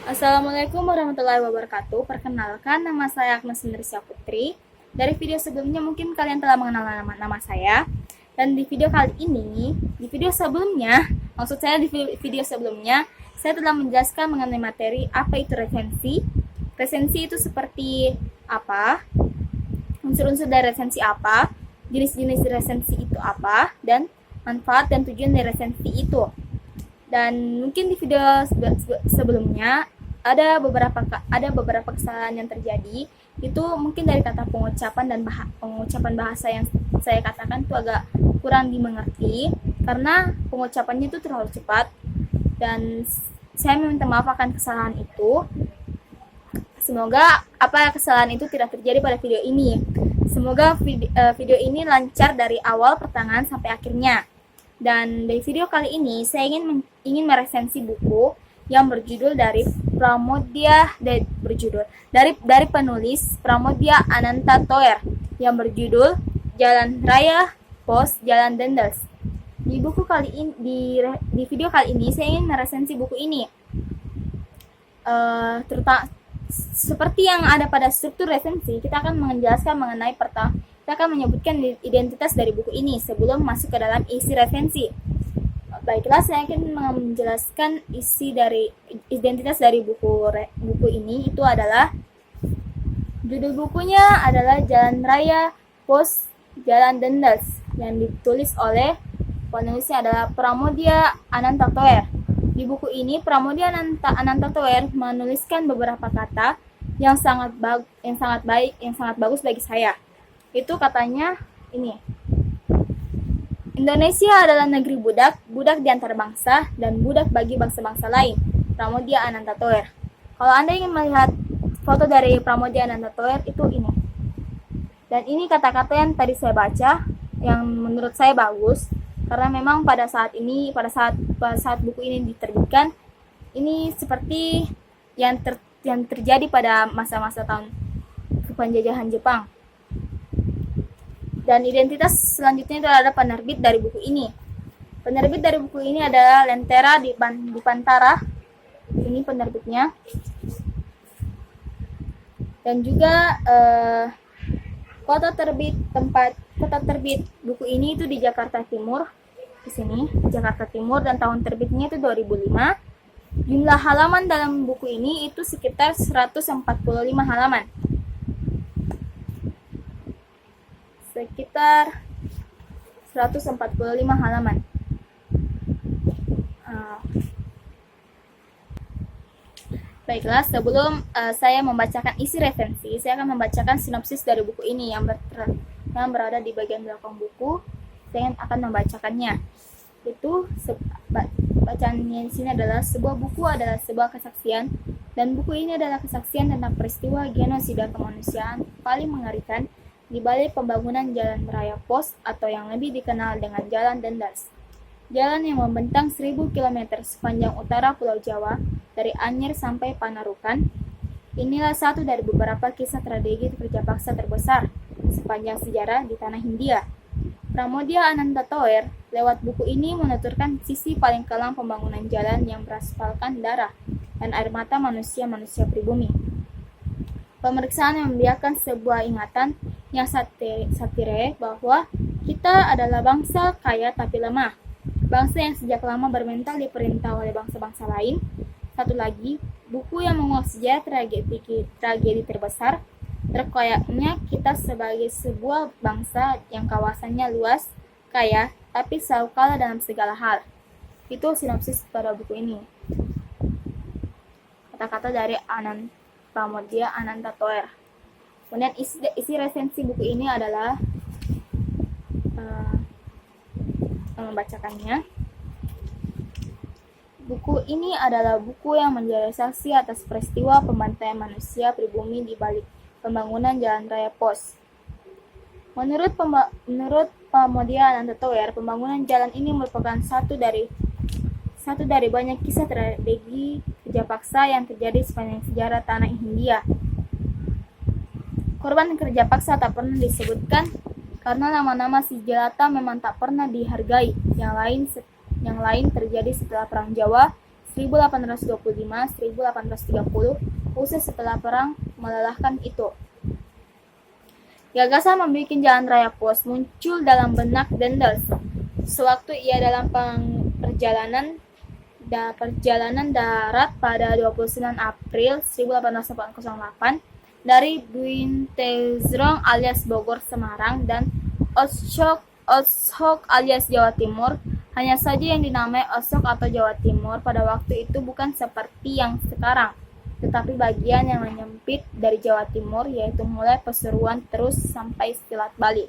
Assalamualaikum warahmatullahi wabarakatuh. Perkenalkan, nama saya Agnes Indrisya Putri. Dari video sebelumnya mungkin kalian telah mengenal nama saya. Dan di video kali ini, di video sebelumnya, maksud saya di video sebelumnya, saya telah menjelaskan mengenai materi apa itu resensi. Resensi itu seperti apa, unsur-unsur dari resensi apa, jenis-jenis resensi itu apa, dan manfaat dan tujuan dari resensi itu. Dan mungkin di video sebelumnya ada beberapa kesalahan yang terjadi. Itu mungkin dari kata pengucapan dan pengucapan bahasa yang saya katakan itu agak kurang dimengerti karena pengucapannya itu terlalu cepat, dan saya meminta maaf akan kesalahan itu. Semoga kesalahan itu tidak terjadi pada video ini. Semoga video ini lancar dari awal pertengahan sampai akhirnya. Dan dari video kali ini saya ingin meresensi buku yang berjudul dari penulis Pramoedya Ananta Toer yang berjudul Jalan Raya Pos Jalan Dendels. Di video kali ini saya ingin meresensi buku ini. Terutama seperti yang ada pada struktur resensi, kita akan menjelaskan mengenai kita akan menyebutkan identitas dari buku ini sebelum masuk ke dalam isi resensi. Baiklah, saya akan menjelaskan isi dari identitas dari buku ini. Itu adalah, judul bukunya adalah Jalan Raya Pos Jalan Dendels yang ditulis oleh penulisnya adalah Pramoedya Ananta Toer. Di buku ini Pramoedya Ananta Toer menuliskan beberapa kata yang sangat bagus bagi saya. Itu katanya ini: Indonesia adalah negeri budak, budak di antar bangsa, dan budak bagi bangsa-bangsa lain. Pramoedya Ananta Toer. Kalau Anda ingin melihat foto dari Pramoedya Ananta Toer, itu ini. Dan ini kata-kata yang tadi saya baca, yang menurut saya bagus, karena memang pada saat buku ini diterbitkan, ini seperti yang terjadi pada masa-masa tahun penjajahan Jepang. Dan identitas selanjutnya itu adalah penerbit dari buku ini. Penerbit dari buku ini adalah Lentera di Pantara. Ini penerbitnya. Dan juga kota terbit buku ini itu di Jakarta Timur. Di sini, Jakarta Timur, dan tahun terbitnya itu 2005. Jumlah halaman dalam buku ini itu sekitar 145 halaman. Sekitar 145 halaman. Baiklah, sebelum saya membacakan isi resensi, saya akan membacakan sinopsis dari buku ini yang berada di bagian belakang buku. Saya akan membacakannya. Itu bacaannya di sini adalah, sebuah buku adalah sebuah kesaksian, dan buku ini adalah kesaksian tentang peristiwa genosida kemanusiaan paling mengerikan di balik pembangunan Jalan Raya Pos atau yang lebih dikenal dengan Jalan Dendels. Jalan yang membentang 1000 km sepanjang utara Pulau Jawa dari Anyer sampai Panarukan. Inilah satu dari beberapa kisah tragedi kerja paksa terbesar sepanjang sejarah di tanah Hindia. Pramoedya Ananta Toer lewat buku ini menuturkan sisi paling kelam pembangunan jalan yang beraspalkan darah dan air mata manusia-manusia pribumi. Pemeriksaan yang membiarkan sebuah ingatan yang satire bahwa kita adalah bangsa kaya tapi lemah. Bangsa yang sejak lama bermental diperintah oleh bangsa-bangsa lain. Satu lagi, buku yang menguak sejarah tragedi terbesar. Terkoyaknya kita sebagai sebuah bangsa yang kawasannya luas, kaya, tapi selalu kalah dalam segala hal. Itu sinopsis pada buku ini. Kata-kata dari Pramoedya Ananta Toer. Kemudian isi resensi buku ini adalah membacakannya. Buku ini adalah buku yang menjadi saksi atas peristiwa pembantaian manusia pribumi di balik pembangunan Jalan Raya Pos. Menurut Pramoedya Ananta Toer, pembangunan jalan ini merupakan satu dari banyak kisah tragedi kerja paksa yang terjadi sepanjang sejarah tanah Hindia. Korban kerja paksa tak pernah disebutkan karena nama-nama si jelata memang tak pernah dihargai. Yang lain terjadi setelah Perang Jawa 1825-1830, usai setelah perang melelahkan itu. Gagasan membuat jalan raya pos muncul dalam benak Dendels. Sewaktu ia dalam perjalanan darat pada 29 April 1808 dari Buintezrong alias Bogor Semarang dan Otshok alias Jawa Timur. Hanya saja yang dinamai Osok atau Jawa Timur pada waktu itu bukan seperti yang sekarang, tetapi bagian yang menyempit dari Jawa Timur, yaitu mulai Pasuruan terus sampai Selat Bali.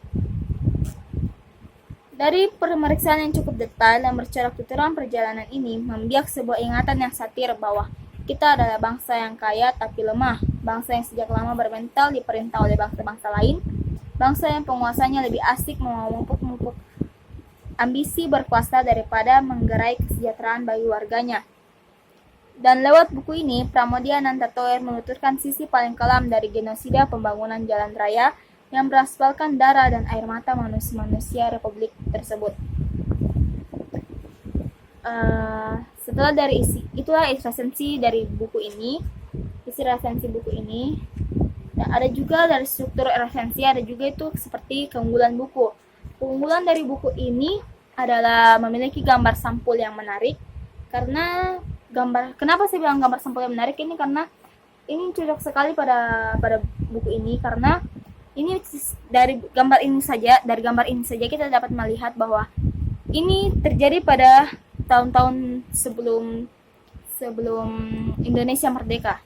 Dari pemeriksaan yang cukup detail dan bercorak tuturan perjalanan ini membiak sebuah ingatan yang satir bahwa kita adalah bangsa yang kaya tapi lemah, bangsa yang sejak lama bermental diperintah oleh bangsa-bangsa lain, bangsa yang penguasanya lebih asik memupuk ambisi berkuasa daripada menggerai kesejahteraan bagi warganya. Dan lewat buku ini, Pramoedya Ananta Thoer menuturkan sisi paling kelam dari genosida pembangunan jalan raya yang beraspalkan darah dan air mata manusia republik tersebut. Setelah dari itulah resensi dari buku ini, isi resensi buku ini. Dan ada juga dari struktur resensi, ada juga itu seperti keunggulan buku. Keunggulan dari buku ini adalah memiliki gambar sampul yang menarik. Kenapa saya bilang gambar sampul yang menarik ini? Karena ini cocok sekali pada buku ini, karena ini dari gambar ini saja kita dapat melihat bahwa ini terjadi pada tahun-tahun sebelum Indonesia merdeka.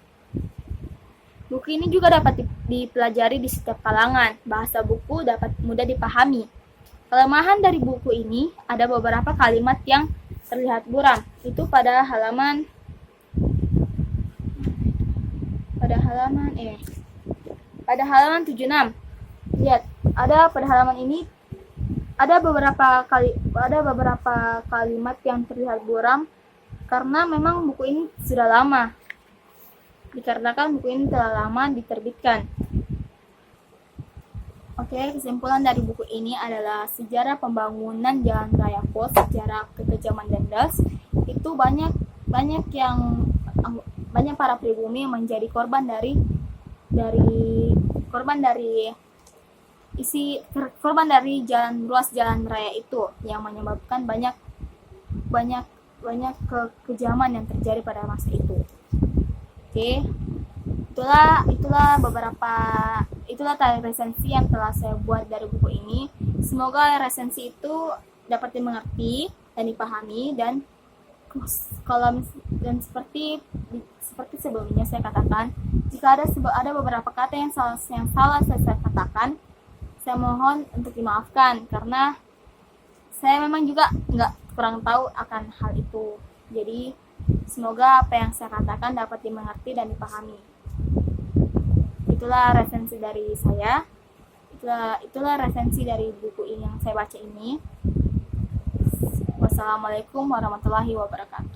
Buku ini juga dapat dipelajari di setiap kalangan. Bahasa buku dapat mudah dipahami. Kelemahan dari buku ini ada beberapa kalimat yang terlihat buram. Itu pada halaman 76. Lihat, pada halaman ini ada beberapa kalimat yang terlihat buram karena memang buku ini sudah lama. Dikarenakan buku ini telah lama diterbitkan. Oke, kesimpulan dari buku ini adalah sejarah pembangunan jalan raya pos secara kekejaman Dendels itu banyak para pribumi yang menjadi korban dari ruas jalan raya itu, yang menyebabkan banyak kekejaman yang terjadi pada masa itu. Oke, itulah resensi yang telah saya buat dari buku ini. Semoga resensi itu dapat dimengerti dan dipahami, dan seperti sebelumnya saya katakan, jika ada beberapa kata yang salah saya katakan, saya mohon untuk dimaafkan karena saya memang juga kurang tahu akan hal itu. Jadi semoga apa yang saya katakan dapat dimengerti dan dipahami. Itulah resensi dari saya. Itulah resensi dari buku ini yang saya baca ini. Wassalamualaikum warahmatullahi wabarakatuh.